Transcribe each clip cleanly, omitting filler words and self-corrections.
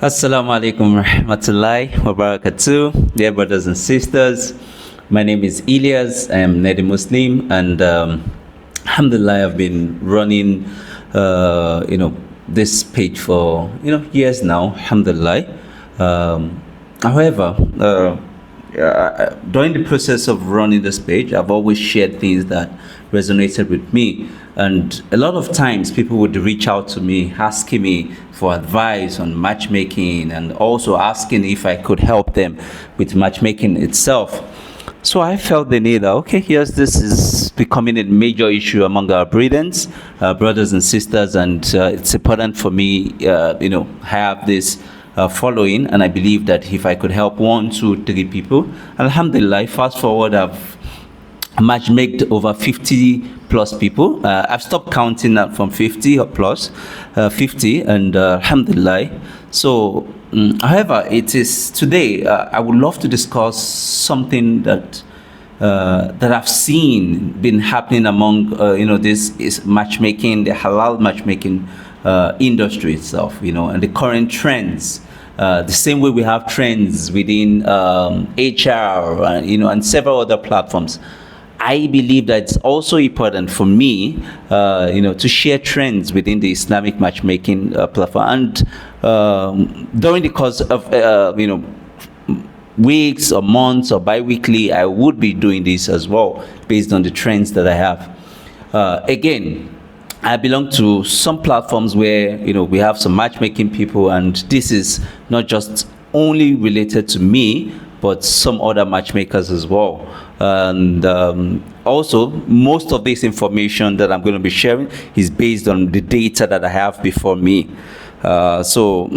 Assalamu alaikum rahmatullahi wa barakatuh. Dear brothers and sisters, my name is Ilyas. I am Nedi Muslim, and alhamdulillah, I've been running, this page for years now. Alhamdulillah. However, during the process of running this page, I've always shared things that resonated with me. And a lot of times people would reach out to me asking me for advice on matchmaking and also asking if I could help them with matchmaking itself. So I felt the need that, okay, yes, this is becoming a major issue among our brothers and sisters, and it's important for me, have this following, and I believe that if I could help 1, 2, 3 people, alhamdulillah, fast forward, I've matchmaked over 50 plus people. I've stopped counting that from 50 or plus 50, and alhamdulillah. So however, it is today, I would love to discuss something that I've seen been happening among this is matchmaking, the halal matchmaking industry itself, and the current trends. The same way we have trends within HR, and several other platforms. I believe that it's also important for me, to share trends within the Islamic matchmaking platform. And during the course of, weeks or months or bi-weekly, I would be doing this as well, based on the trends that I have. Again, I belong to some platforms where, we have some matchmaking people, and this is not just only related to me, but some other matchmakers as well. And also, most of this information that I'm going to be sharing is based on the data that I have before me. So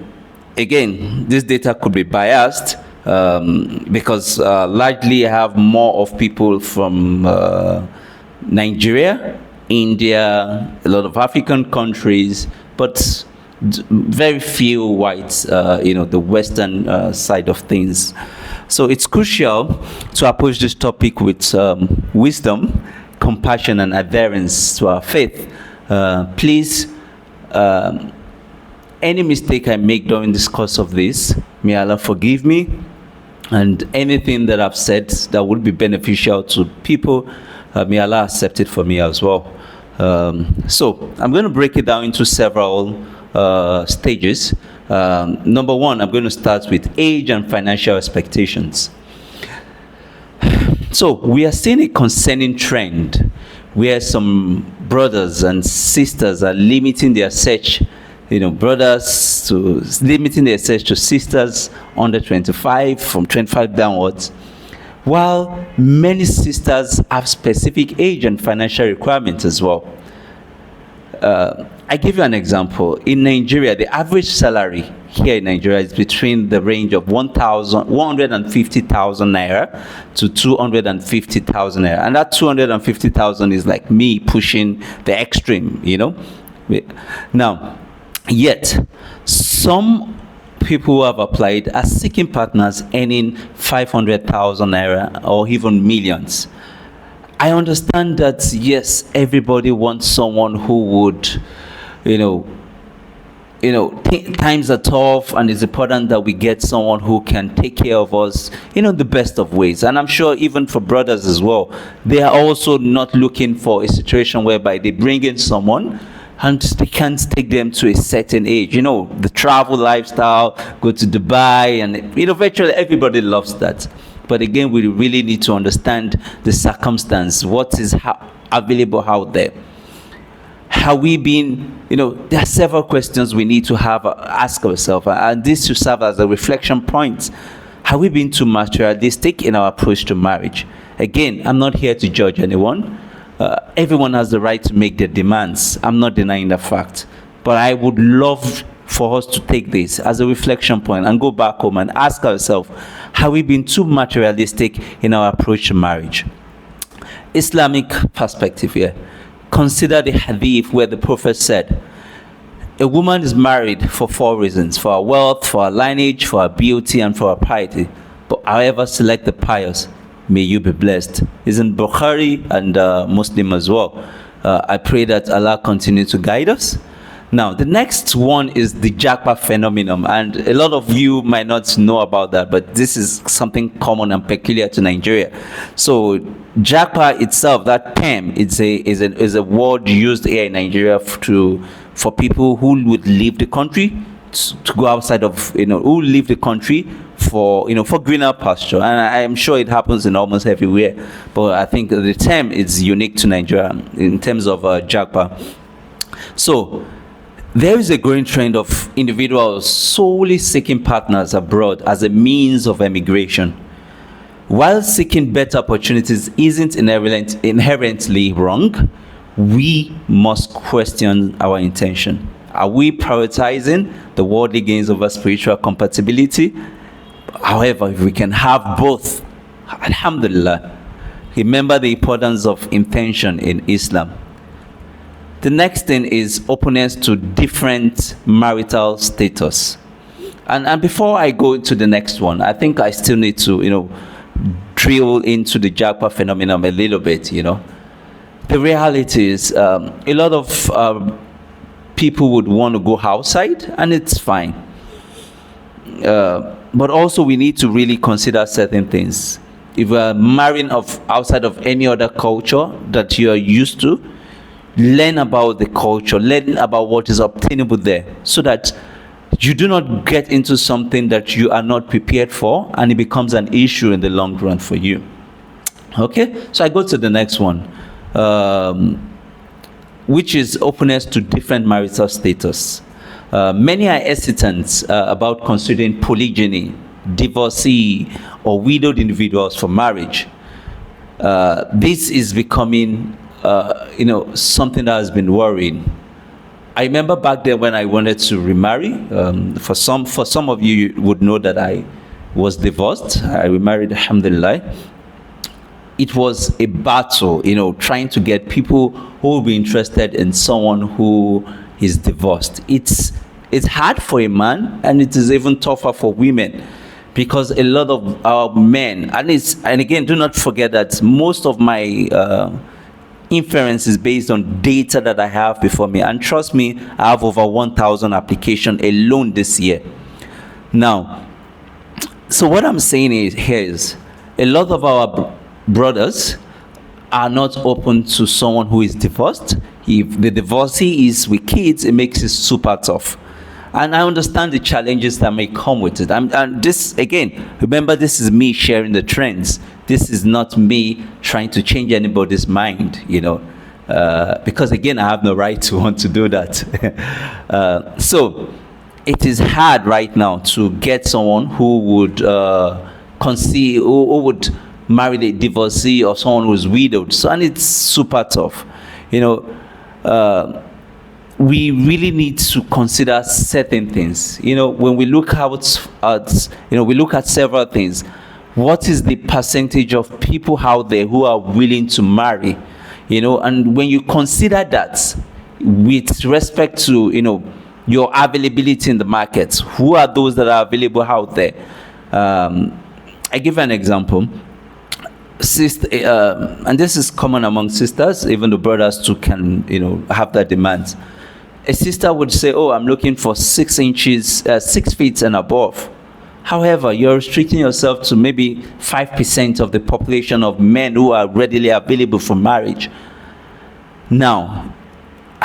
again, this data could be biased because largely I have more of people from Nigeria, India, a lot of African countries, but very few whites, the Western side of things. So it's crucial to approach this topic with wisdom, compassion, and adherence to our faith. Please, any mistake I make during this course of this, may Allah forgive me, and anything that I've said that would be beneficial to people, may Allah accept it for me as well. So I'm going to break it down into several stages. Number 1, I'm going to start with age and financial expectations. So we are seeing a concerning trend where some brothers and sisters are limiting their search, brothers to limiting their search to sisters under 25, from 25 downwards, while many sisters have specific age and financial requirements as well. I give you an example. In Nigeria, the average salary here in Nigeria is between the range of 150,000 naira to 250,000 naira, and that 250,000 is like me pushing the extreme, Now, yet some people who have applied are seeking partners earning 500,000 naira or even millions. I understand that, yes, everybody wants someone who would, times are tough, and it's important that we get someone who can take care of us, the best of ways. And I'm sure even for brothers as well, they are also not looking for a situation whereby they bring in someone and they can't take them to a certain age. The travel lifestyle, go to Dubai, and virtually everybody loves that. But again, we really need to understand the circumstance, what is available out there. Have we been, there are several questions we need to ask ourselves, and this should serve as a reflection point. Have we been too materialistic in our approach to marriage? Again, I'm not here to judge anyone. Everyone has the right to make their demands. I'm not denying the fact. But I would love for us to take this as a reflection point and go back home and ask ourselves, have we been too materialistic in our approach to marriage? Islamic perspective here. Consider the hadith where the Prophet said, a woman is married for 4 reasons: for her wealth, for her lineage, for her beauty, and for her piety. But however, select the pious, may you be blessed. It's in Bukhari and Muslim as well. I pray that Allah continue to guide us. Now, the next one is the jackpot phenomenon, and a lot of you might not know about that, but this is something common and peculiar to Nigeria. So, jackpot itself, that term, is a word used here in Nigeria for people who would leave the country to go outside of, who leave the country for greener pasture, and I am sure it happens in almost everywhere. But I think the term is unique to Nigeria in terms of jackpot. So, there is a growing trend of individuals solely seeking partners abroad as a means of emigration. While seeking better opportunities isn't inherently wrong, we must question our intention. Are we prioritizing the worldly gains over spiritual compatibility? However, if we can have both, alhamdulillah. Remember the importance of intention in Islam. The next thing is openness to different marital status. And before I go to the next one, I think I still need to, drill into the jackpot phenomenon a little bit, The reality is a lot of people would want to go outside, and it's fine. But also we need to really consider certain things. If we're marrying outside of any other culture that you are used to, learn about the culture, learn about what is obtainable there, so that you do not get into something that you are not prepared for, and it becomes an issue in the long run for you. Okay, so I go to the next one, which is openness to different marital status. Many are hesitant about considering polygyny, divorcee, or widowed individuals for marriage. This is becoming something that has been worrying. I remember back then when I wanted to remarry. For some of you would know that I was divorced. I remarried, alhamdulillah. It was a battle, trying to get people who will be interested in someone who is divorced. It's hard for a man, and it is even tougher for women, because a lot of our men, and again, do not forget that most of my inference is based on data that I have before me, and trust me, I have over 1,000 applications alone this year. Now, so what I'm saying is a lot of our brothers are not open to someone who is divorced. If the divorcee is with kids, it makes it super tough. And I understand the challenges that may come with it. And this, again, remember, this is me sharing the trends. This is not me trying to change anybody's mind, because, again, I have no right to want to do that. So it is hard right now to get someone who would conceive, who would marry a divorcee or someone who's widowed. So, and it's super tough. We really need to consider certain things. When we look we look at several things. What is the percentage of people out there who are willing to marry? And when you consider that with respect to, your availability in the markets, who are those that are available out there? I give an example. Sister, and this is common among sisters, even the brothers too can, have that demand. A sister would say, oh, I'm looking for 6 feet and above. However, you're restricting yourself to maybe 5% of the population of men who are readily available for marriage. Now,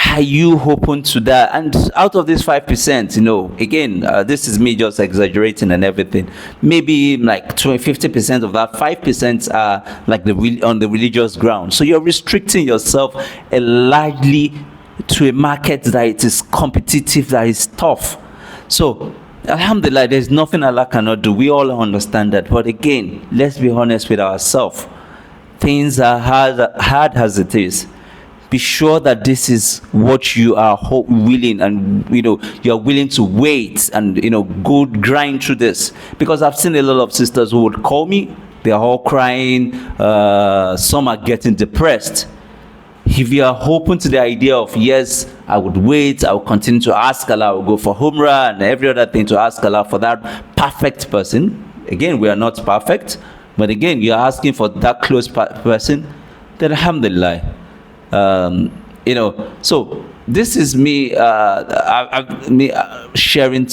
are you open to that? And out of this 5%, again, this is me just exaggerating and everything. Maybe like 50% of that 5% are like on the religious ground. So you're restricting yourself largely to a market that it is competitive, that is tough. So, alhamdulillah, there's nothing Allah cannot do. We all understand that. But again, let's be honest with ourselves. Things are hard as it is. Be sure that this is what you are willing, and you're willing to wait and go grind through this. Because I've seen a lot of sisters who would call me, they're all crying, some are getting depressed. If you are open to the idea of, yes, I would wait, I will continue to ask Allah, I will go for Umrah and every other thing to ask Allah for that perfect person. Again, we are not perfect, but again, you are asking for that close person, then alhamdulillah. So this is me, me sharing